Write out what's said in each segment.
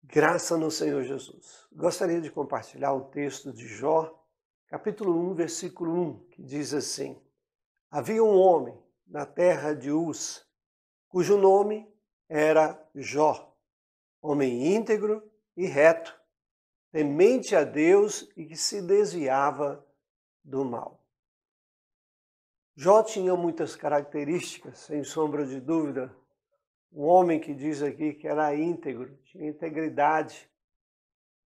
Graça no Senhor Jesus. Gostaria de compartilhar o texto de Jó, capítulo 1, versículo 1, que diz assim: Havia um homem na terra de Uz, cujo nome era Jó, homem íntegro e reto, temente a Deus e que se desviava do mal. Jó tinha muitas características, sem sombra de dúvida. Um homem que diz aqui que era íntegro, tinha integridade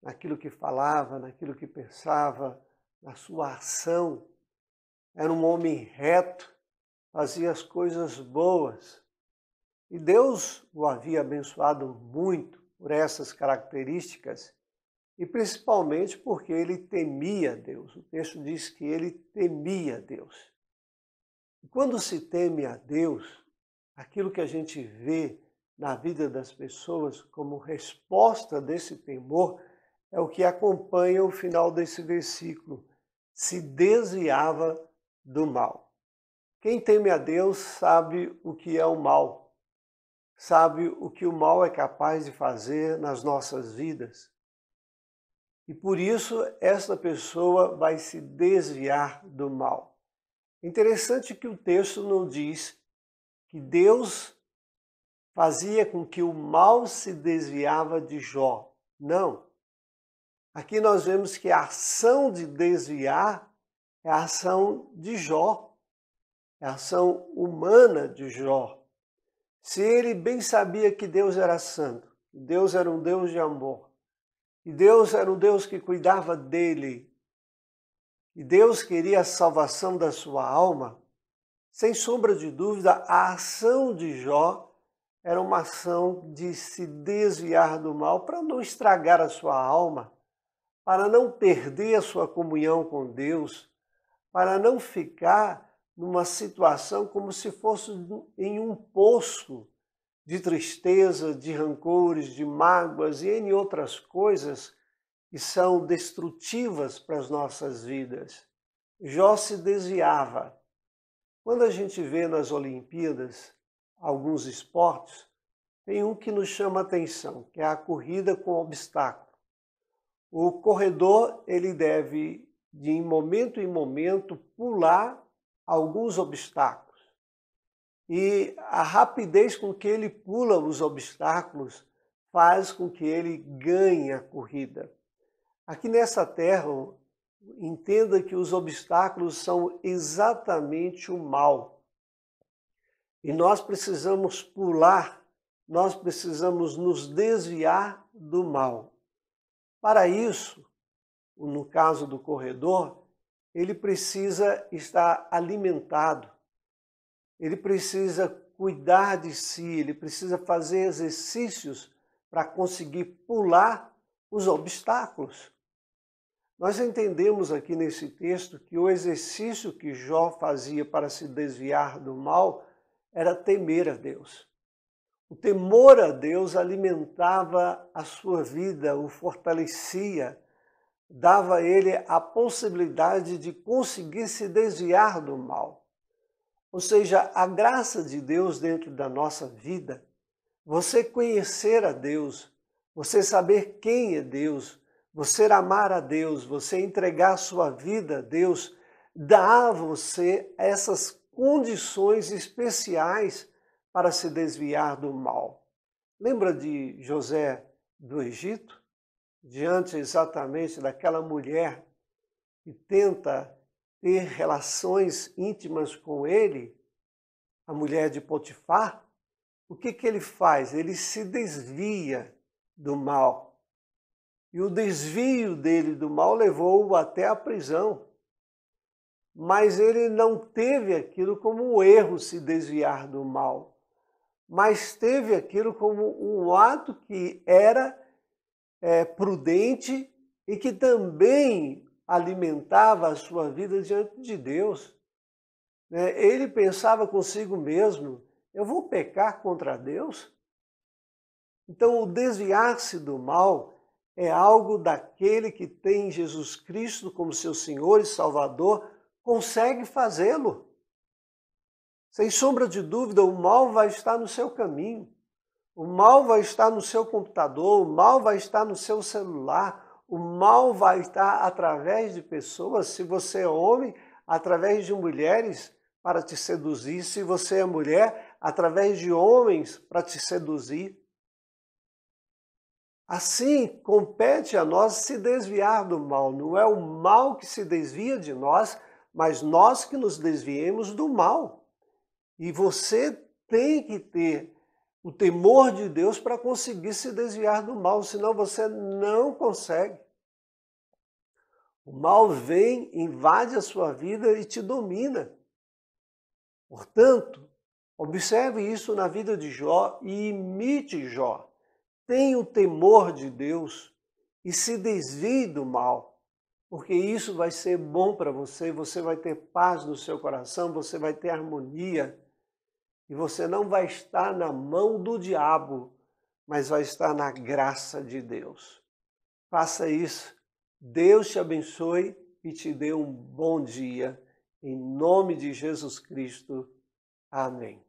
naquilo que falava, naquilo que pensava, na sua ação. Era um homem reto, fazia as coisas boas. E Deus o havia abençoado muito por essas características e principalmente porque ele temia Deus. O texto diz que ele temia Deus. E quando se teme a Deus, aquilo que a gente vê na vida das pessoas como resposta desse temor é o que acompanha o final desse versículo. Se desviava do mal. Quem teme a Deus sabe o que é o mal, sabe o que o mal é capaz de fazer nas nossas vidas. E por isso esta pessoa vai se desviar do mal. Interessante que o texto não diz que Deus fazia com que o mal se desviava de Jó. Não. Aqui nós vemos que a ação de desviar é a ação de Jó, é a ação humana de Jó. Se ele bem sabia que Deus era santo, que Deus era um Deus de amor, e Deus era um Deus que cuidava dele, e Deus queria a salvação da sua alma, sem sombra de dúvida, a ação de Jó era uma ação de se desviar do mal para não estragar a sua alma, para não perder a sua comunhão com Deus, para não ficar numa situação como se fosse em um poço de tristeza, de rancores, de mágoas e em outras coisas que são destrutivas para as nossas vidas. Jó se desviava. Quando a gente vê nas Olimpíadas alguns esportes, tem um que nos chama a atenção, que é a corrida com obstáculo. O corredor, ele deve, de momento em momento, pular alguns obstáculos. E a rapidez com que ele pula os obstáculos faz com que ele ganhe a corrida. Aqui nessa terra, entenda que os obstáculos são exatamente o mal. E nós precisamos pular, nós precisamos nos desviar do mal. Para isso, no caso do corredor, ele precisa estar alimentado, ele precisa cuidar de si, ele precisa fazer exercícios para conseguir pular os obstáculos. Nós entendemos aqui nesse texto que o exercício que Jó fazia para se desviar do mal era temer a Deus. O temor a Deus alimentava a sua vida, o fortalecia, dava a ele a possibilidade de conseguir se desviar do mal. Ou seja, a graça de Deus dentro da nossa vida, você conhecer a Deus, você saber quem é Deus, você amar a Deus, você entregar a sua vida a Deus, dá a você essas condições especiais para se desviar do mal. Lembra de José do Egito? Diante exatamente daquela mulher que tenta ter relações íntimas com ele, a mulher de Potifar, o que ele faz? Ele se desvia do mal. E o desvio dele do mal levou-o até a prisão. Mas ele não teve aquilo como um erro, se desviar do mal, mas teve aquilo como um ato que era prudente e que também alimentava a sua vida diante de Deus. Ele pensava consigo mesmo, eu vou pecar contra Deus? Então o desviar-se do mal é algo daquele que tem Jesus Cristo como seu Senhor e Salvador, consegue fazê-lo. Sem sombra de dúvida, o mal vai estar no seu caminho. O mal vai estar no seu computador, o mal vai estar no seu celular, o mal vai estar através de pessoas, se você é homem, através de mulheres para te seduzir, se você é mulher, através de homens para te seduzir. Assim, compete a nós se desviar do mal. Não é o mal que se desvia de nós, mas nós que nos desviemos do mal. E você tem que ter o temor de Deus para conseguir se desviar do mal, senão você não consegue. O mal vem, invade a sua vida e te domina. Portanto, observe isso na vida de Jó e imite Jó. Tenha o temor de Deus e se desvie do mal, porque isso vai ser bom para você, você vai ter paz no seu coração, você vai ter harmonia e você não vai estar na mão do diabo, mas vai estar na graça de Deus. Faça isso. Deus te abençoe e te dê um bom dia. Em nome de Jesus Cristo. Amém.